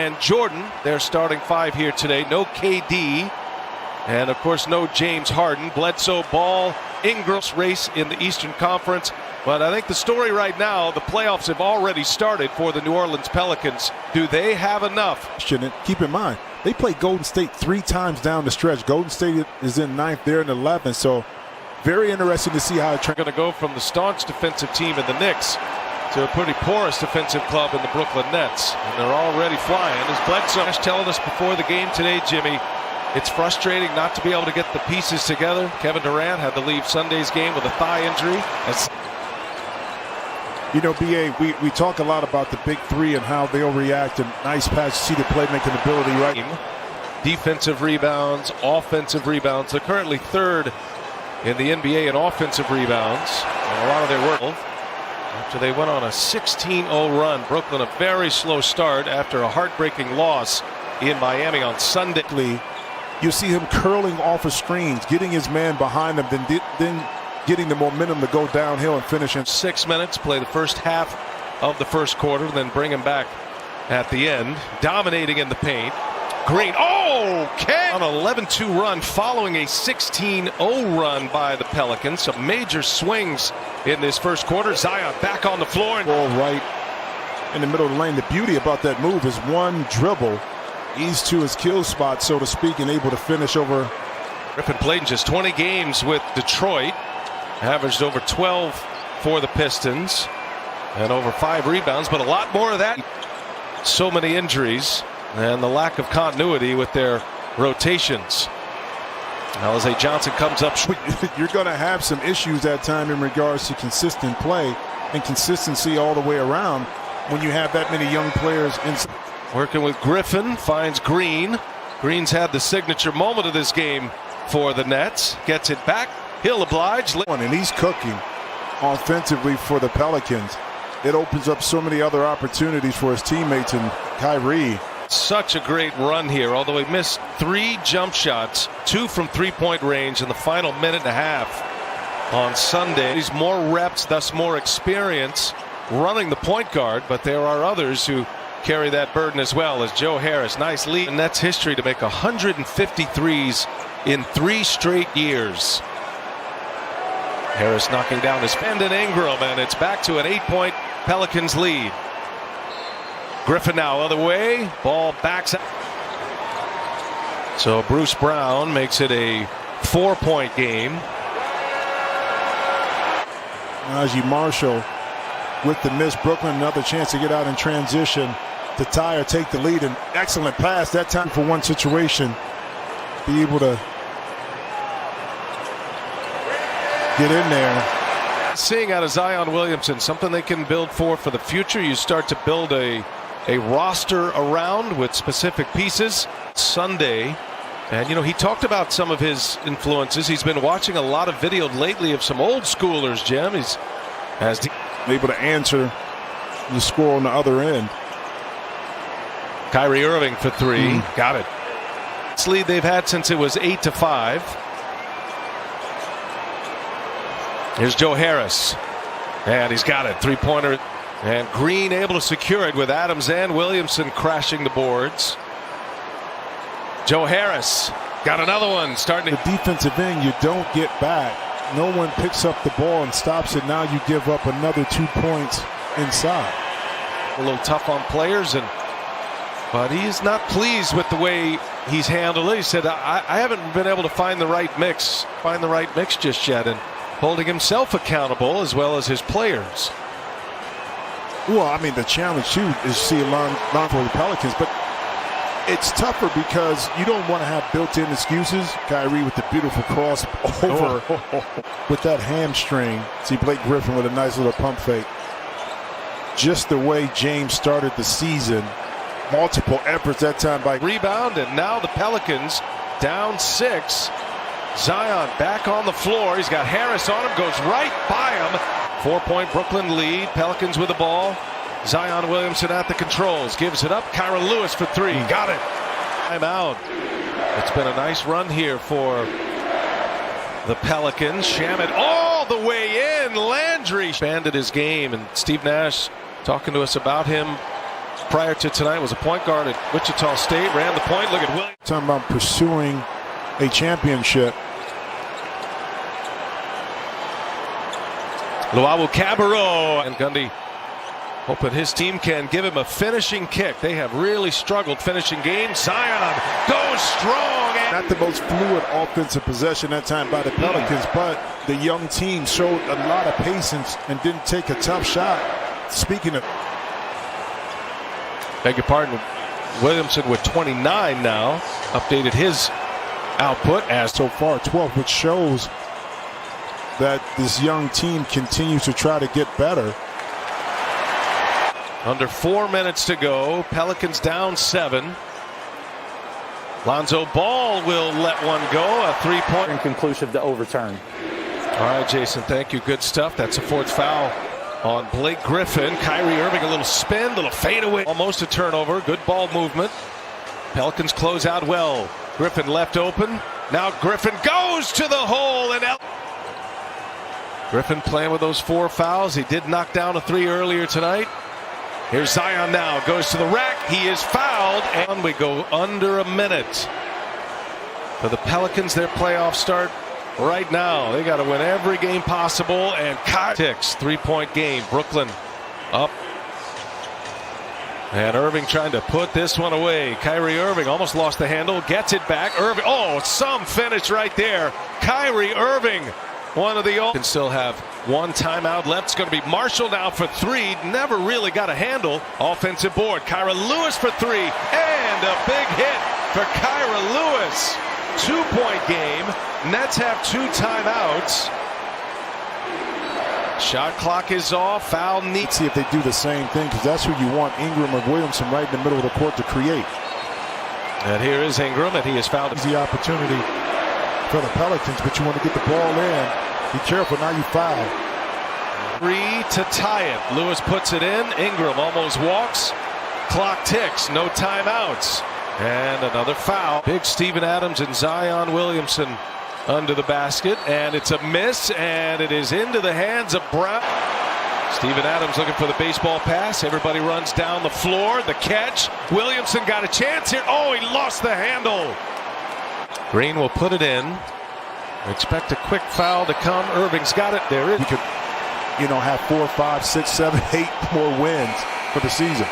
And Jordan, their starting five here today. No KD. And, of course, no James Harden. Bledsoe, Ball, Ingram's race in the Eastern Conference. But I think the story right now, the playoffs have already started for the New Orleans Pelicans. Do they have enough? Keep in mind, they played Golden State 3 times down the stretch. Golden State is in 9th, they're in 11th. So very interesting to see how it's going to go from the staunch defensive team in the Knicks to a pretty porous defensive club in the Brooklyn Nets. And they're already flying. As Bledsoe was telling us before the game today, Jimmy, it's frustrating not to be able to get the pieces together. Kevin Durant had to leave Sunday's game with a thigh injury. You know, B.A., we talk a lot about the big three and how they'll react, and nice pass to see the playmaking ability, right? Defensive rebounds, offensive rebounds. They're currently 3rd in the NBA in offensive rebounds. And a lot of their work after they went on a 16-0 run. Brooklyn, a very slow start after a heartbreaking loss in Miami on Sunday. You see him curling off of screens, getting his man behind him, then getting the momentum to go downhill and finish in 6 minutes, play the first half of the first quarter, then bring him back at the end, dominating in the paint. Green, okay! On an 11-2 run following a 16-0 run by the Pelicans. Some major swings in this first quarter. Zion back on the floor. Ball right in the middle of the lane. The beauty about that move is one dribble, ease to his kill spot, so to speak, and able to finish over. Griffin played in just 20 games with Detroit. Averaged over 12 for the Pistons and over 5 rebounds, but a lot more of that. So many injuries and the lack of continuity with their rotations. Alize Johnson comes up. You're going to have some issues that time in regards to consistent play and consistency all the way around when you have that many young players in. Working with Griffin, finds Green. Green's had the signature moment of this game for the Nets. Gets it back. He'll oblige. And he's cooking offensively for the Pelicans. It opens up so many other opportunities for his teammates and Kyrie. Such a great run here, although he missed 3 jump shots, 2 from 3-point range in the final minute and a half on Sunday. He's more reps, thus more experience running the point guard, but there are others who carry that burden as well, as Joe Harris. Nice lead in Nets history to make 153s in 3 straight years. Harris knocking down his Brandon Ingram, and it's back to an 8-point Pelicans lead. Griffin now other way, ball backs up. So Bruce Brown makes it a 4-point game. Najee Marshall with the miss. Brooklyn another chance to get out in transition to tie or take the lead. An excellent pass that time for one situation. Be able to get in there. Seeing out of Zion Williamson, something they can build for the future. You start to build a roster around with specific pieces. Sunday, and you know, he talked about some of his influences. He's been watching a lot of video lately of some old schoolers, Jim. He's able to answer the score on the other end. Kyrie Irving for 3. Got it. It's lead they've had since it was 8-5. Here's Joe Harris, and he's got it. 3-pointer, and Green able to secure it with Adams and Williamson crashing the boards. Joe Harris got another one starting. The defensive end, you don't get back. No one picks up the ball and stops it. Now you give up another 2 points inside. A little tough on players, but he's not pleased with the way he's handled it. He said, I haven't been able to find the right mix just yet, and holding himself accountable as well as his players. Well, I mean, the challenge too is to see a line for the Pelicans, but it's tougher because you don't want to have built-in excuses. Kyrie with the beautiful cross over with that hamstring. See Blake Griffin with a nice little pump fake. Just the way James started the season. Multiple efforts that time by rebound, and now the Pelicans down 6. Zion back on the floor. He's got Harris on him, goes right by him. 4-point Brooklyn lead. Pelicans with the ball. Zion Williamson at the controls. Gives it up. Kyron Lewis for 3. Got it. Timeout. It's been a nice run here for the Pelicans. Shamet all the way in. Landry expanded his game, and Steve Nash talking to us about him prior to tonight was a point guard at Wichita State. Ran the point. Look at Williams. Talking about pursuing a championship. Luau Cabarro and Gundy hoping his team can give him a finishing kick. They have really struggled finishing games. Zion goes strong. Not the most fluid offensive possession that time by the Pelicans, but the young team showed a lot of patience and didn't take a tough shot. Speaking of... Beg your pardon, Williamson with 29 now. Updated his output as so far 12, which shows that this young team continues to try to get better. Under 4 minutes to go. Pelicans down 7. Lonzo Ball will let one go. A 3-point. Inconclusive to overturn. All right, Jason, thank you. Good stuff. That's a fourth foul on Blake Griffin. Kyrie Irving, a little spin, little fadeaway. Almost a turnover. Good ball movement. Pelicans close out well. Griffin left open. Now Griffin goes to the hole. And Griffin playing with those 4 fouls. He did knock down a 3 earlier tonight. Here's Zion now. Goes to the rack. He is fouled. And we go under a minute. For the Pelicans, their playoff start right now. They got to win every game possible. And ticks. 3-point game. Brooklyn up. And Irving trying to put this one away. Kyrie Irving almost lost the handle. Gets it back. Irving. Oh, some finish right there. Kyrie Irving. One of the old. Can still have 1 timeout left. It's going to be Marshall now for 3. Never really got a handle. Offensive board. Kyra Lewis for 3. And a big hit for Kyra Lewis. 2-point game. Nets have 2 timeouts. Shot clock is off. Foul need. See if they do the same thing, because that's who you want, Ingram or Williamson, right in the middle of the court to create. And here is Ingram, and he has fouled. Easy opportunity for the Pelicans, but you want to get the ball in. Be careful, now you foul. 3 to tie it. Lewis puts it in. Ingram almost walks. Clock ticks. No timeouts. And another foul. Big Steven Adams and Zion Williamson under the basket. And it's a miss. And it is into the hands of Brown. Steven Adams looking for the baseball pass. Everybody runs down the floor. The catch. Williamson got a chance here. Oh, he lost the handle. Green will put it in. Expect a quick foul to come. Irving's got it. There it is. You could, have 4, 5, 6, 7, 8 more wins for the season.